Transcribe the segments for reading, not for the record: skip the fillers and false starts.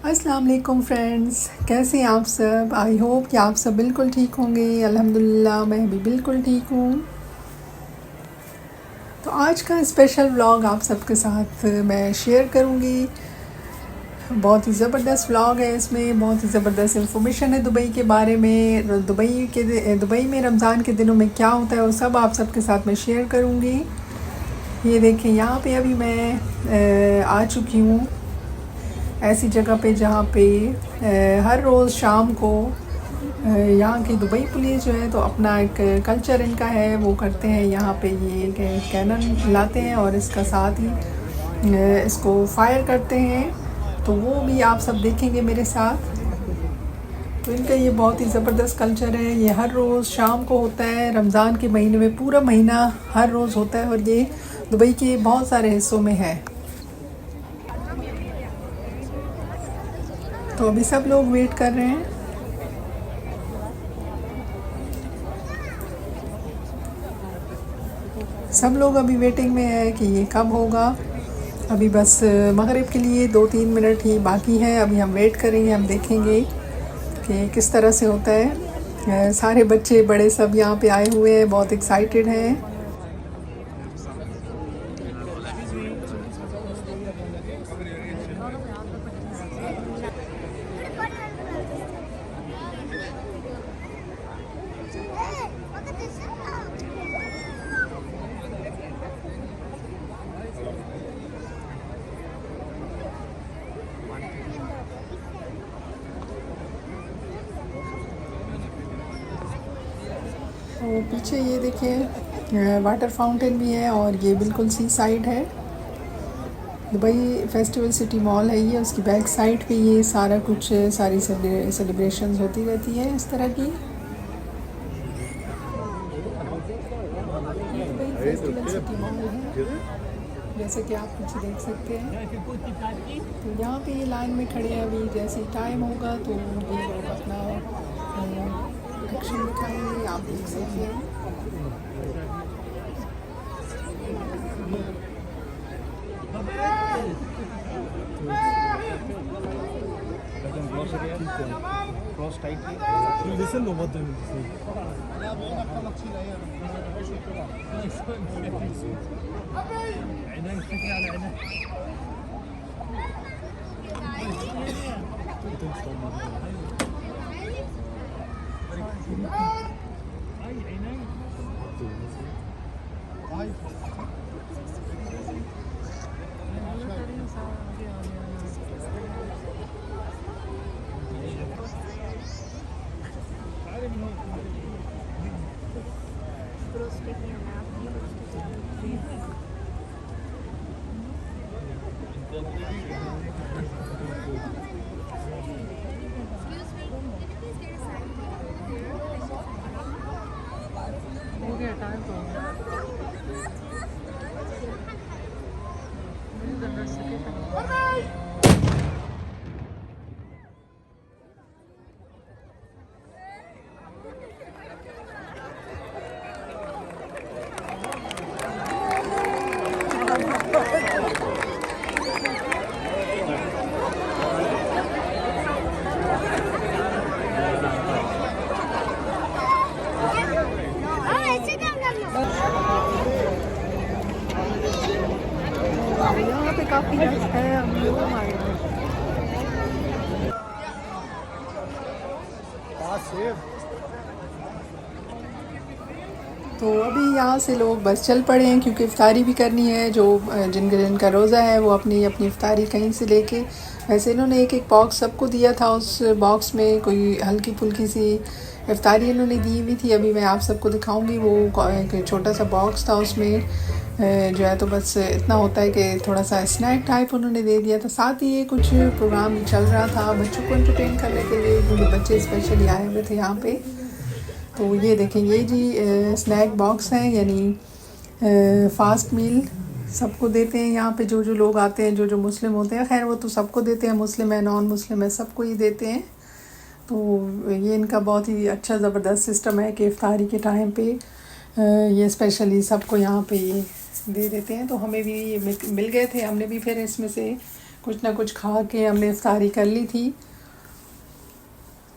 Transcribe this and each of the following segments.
अस्सलाम वालेकुम फ्रेंड्स, कैसे हैं आप सब। आई होप कि आप सब बिल्कुल ठीक होंगे। अल्हम्दुलिल्लाह मैं भी बिल्कुल ठीक हूँ। तो आज का स्पेशल व्लॉग आप सबके साथ मैं शेयर करूँगी। बहुत ही ज़बरदस्त व्लॉग है, इसमें बहुत ही ज़बरदस्त इंफॉर्मेशन है दुबई के बारे में। दुबई में रमज़ान के दिनों में क्या होता है वो सब आप सबके साथ मैं शेयर करूँगी। ये देखें, यहाँ पे अभी मैं आ चुकी हूँ ऐसी जगह पे जहाँ पे हर रोज़ शाम को यहाँ की दुबई पुलिस जो है तो अपना एक कल्चर इनका है वो करते हैं। यहाँ पे ये कैनन लाते हैं और इसका साथ ही इसको फायर करते हैं, तो वो भी आप सब देखेंगे मेरे साथ। तो इनका ये बहुत ही ज़बरदस्त कल्चर है। ये हर रोज़ शाम को होता है, रमज़ान के महीने में पूरा महीना हर रोज़ होता है और ये दुबई के बहुत सारे हिस्सों में है। तो अभी सब लोग वेट कर रहे हैं। सब लोग अभी वेटिंग में है कि ये कब होगा। अभी बस मगरिब के लिए 2-3 मिनट ही बाकी हैं। अभी हम वेट करेंगे, हम देखेंगे कि किस तरह से होता है। सारे बच्चे बड़े सब यहाँ पे आए हुए हैं, बहुत एक्साइटेड हैं। तो पीछे ये देखिए वाटर फाउंटेन भी है और ये बिल्कुल सी साइड है। दुबई फेस्टिवल सिटी मॉल है ये, उसकी बैक साइड पे ये सारा कुछ सारी सेलिब्रेशंस होती रहती है इस तरह की। दुबई फेस्टिवल सिटी मॉल है, जैसे कि आप कुछ देख सकते हैं। तो यहाँ पे ये लाइन में खड़े हैं, अभी जैसे टाइम होगा तो ये लोग अपना एक्शन दिखाएंगे, आप देख सकते हैं। Cross tightly. You listen to what they will say. हो गया टाइम तो यहाँ पे काफ़ी रश है, हम लोग आए हैं। तो अभी यहाँ से लोग बस चल पड़े हैं क्योंकि इफ्तारी भी करनी है। जो जिनका रोज़ा है वो अपनी अपनी इफ्तारी कहीं से लेके, वैसे इन्होंने एक बॉक्स सबको दिया था, उस बॉक्स में कोई हल्की फुल्की सी इफ्तारी इन्होंने दी हुई थी। अभी मैं आप सबको दिखाऊंगी, वो एक छोटा सा बॉक्स था, उसमें जो है तो बस इतना होता है कि थोड़ा सा स्नैक टाइप उन्होंने दे दिया था। साथ ही ये कुछ प्रोग्राम भी चल रहा था बच्चों को एंटरटेन करने के लिए, क्योंकि बच्चे स्पेशली आए हुए थे यहाँ पे। तो ये देखें, ये जी स्नैक बॉक्स हैं, यानी फ़ास्ट मील सबको देते हैं यहाँ पे। जो जो लोग आते हैं, जो जो मुस्लिम होते हैं, खैर वो तो सबको देते हैं, मुस्लिम है नॉन मुस्लिम है सबको ही देते हैं। तो ये इनका बहुत ही अच्छा ज़बरदस्त सिस्टम है कि इफ्तारी के टाइम पे ये स्पेशली सबको यहाँ पे ये दे देते हैं। तो हमें भी ये मिल गए थे, हमने भी फिर इसमें से कुछ ना कुछ खा के हमने इफ्तारी कर ली थी।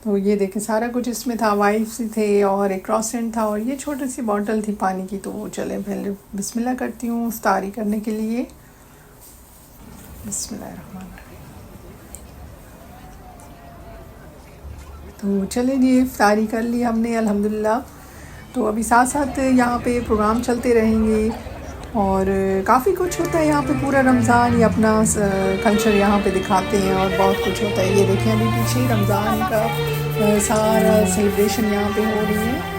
तो ये देखें सारा कुछ इसमें था, वाइफ्स थे और एक क्रॉसेंट था और ये छोटी सी बॉटल थी पानी की। तो चले पहले बिस्मिल्लाह करती हूँ इफ्तारी करने के लिए। बिस्मिल्लाहिर्रहमानिर्रहीम। तो चले जी इफ्तारी कर ली हमने अल्हम्दुलिल्लाह। तो अभी साथ साथ यहाँ पे प्रोग्राम चलते रहेंगे और काफ़ी कुछ होता है यहाँ पे। पूरा रमज़ान ये अपना कल्चर यहाँ पे दिखाते हैं और बहुत कुछ होता है। ये देखें अभी पीछे रमज़ान का सारा सेलिब्रेशन यहाँ पे हो रही है।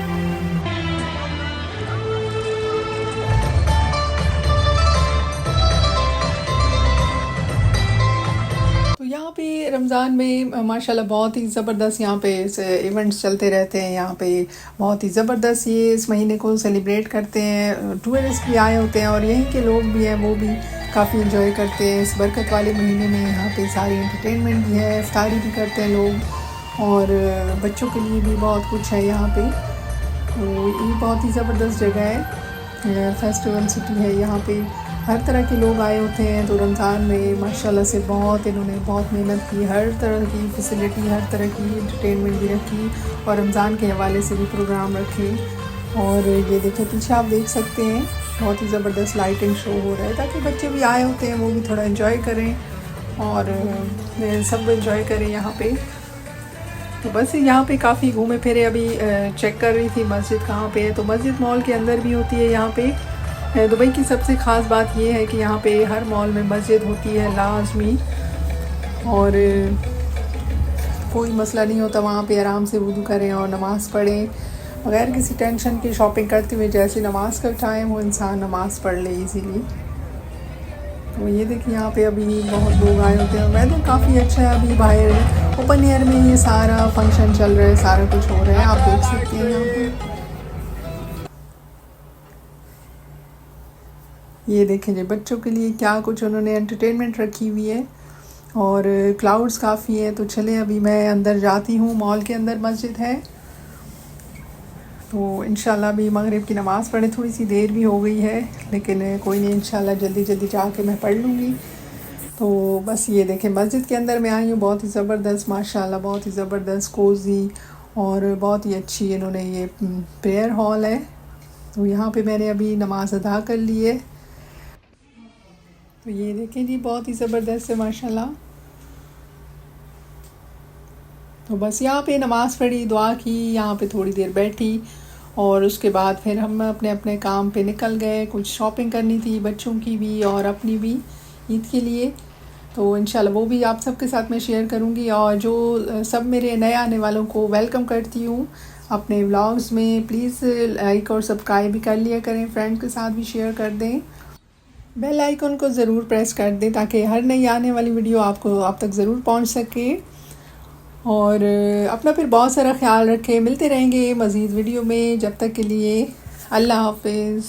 यहाँ पे रमज़ान में माशाल्लाह बहुत ही ज़बरदस्त यहाँ पे इवेंट्स चलते रहते हैं। यहाँ पे बहुत ही ज़बरदस्त ये इस महीने को सेलिब्रेट करते हैं। टूरिस्ट भी आए होते हैं और यहीं के लोग भी हैं, वो भी काफ़ी इंजॉय करते हैं इस बरकत वाले महीने में। यहाँ पे सारी एंटरटेनमेंट भी है, इफ्तारी भी करते हैं लोग और बच्चों के लिए भी बहुत कुछ है यहाँ पे। तो ये बहुत ही ज़बरदस्त जगह है, फेस्टिवल सिटी है। यहाँ पे हर तरह के लोग आए होते हैं। तो रमज़ान में माशाल्लाह से इन्होंने बहुत मेहनत की, हर तरह की फैसिलिटी, हर तरह की एंटरटेनमेंट भी रखी और रमज़ान के हवाले से भी प्रोग्राम रखे। और ये देखो पीछे आप देख सकते हैं बहुत ही ज़बरदस्त लाइटिंग शो हो रहा है ताकि बच्चे भी आए होते हैं वो भी थोड़ा एंजॉय करें और सब एंजॉय करें यहाँ पे। तो बस यहाँ पे काफ़ी घूमे फिरे। अभी चेक कर रही थी मस्जिद कहाँ पे है। तो मस्जिद मॉल के अंदर भी होती है यहाँ पे। दुबई की सबसे ख़ास बात ये है कि यहाँ पे हर मॉल में मस्जिद होती है लाजमी और कोई मसला नहीं होता। वहाँ पे आराम से वुज़ू करें और नमाज़ पढ़ें बग़ैर किसी टेंशन के। शॉपिंग करते हुए जैसे नमाज़ का टाइम हो इंसान नमाज़ पढ़ ले इजीली। तो ये देखिए यहाँ पे अभी बहुत लोग आए होते हैं। वेदर काफ़ी अच्छा है। अभी बाहर ओपन एयर में ये सारा फंक्शन चल रहा है, सारा कुछ हो रहा है, आप देख सकते हैं यहाँ पे। ये देखें जी बच्चों के लिए क्या कुछ उन्होंने एंटरटेनमेंट रखी हुई है और क्लाउड्स काफ़ी है। तो चले अभी मैं अंदर जाती हूँ। मॉल के अंदर मस्जिद है तो इंशाल्लाह अभी मगरिब की नमाज़ पढ़े। थोड़ी सी देर भी हो गई है लेकिन कोई नहीं, इंशाल्लाह जल्दी जल्दी जाके मैं पढ़ लूँगी। तो बस ये देखें मस्जिद के अंदर मैं आई हूँ। बहुत ही ज़बरदस्त माशाल्लाह, बहुत ही ज़बरदस्त कोज़ी और बहुत ही अच्छी इन्होंने ये प्रेयर हॉल है। तो यहाँ पे मैंने अभी नमाज़ अदा कर ली है। तो ये देखें जी बहुत ही ज़बरदस्त है माशाल्लाह। तो बस यहाँ पे नमाज़ पढ़ी, दुआ की, यहाँ पे थोड़ी देर बैठी और उसके बाद फिर हम अपने अपने काम पे निकल गए। कुछ शॉपिंग करनी थी बच्चों की भी और अपनी भी ईद के लिए। तो इंशाल्लाह वो भी आप सबके साथ मैं शेयर करूँगी। और जो सब मेरे नए आने वालों को वेलकम करती हूँ अपने व्लॉग्स में। प्लीज़ लाइक और सब्सक्राइब भी कर लिया करें, फ्रेंड्स के साथ भी शेयर कर दें, बेल आइकन को ज़रूर प्रेस कर दें ताकि हर नई आने वाली वीडियो आप तक ज़रूर पहुंच सके। और अपना फिर बहुत सारा ख्याल रखें। मिलते रहेंगे मज़ीद वीडियो में, जब तक के लिए अल्लाह हाफ़िज़।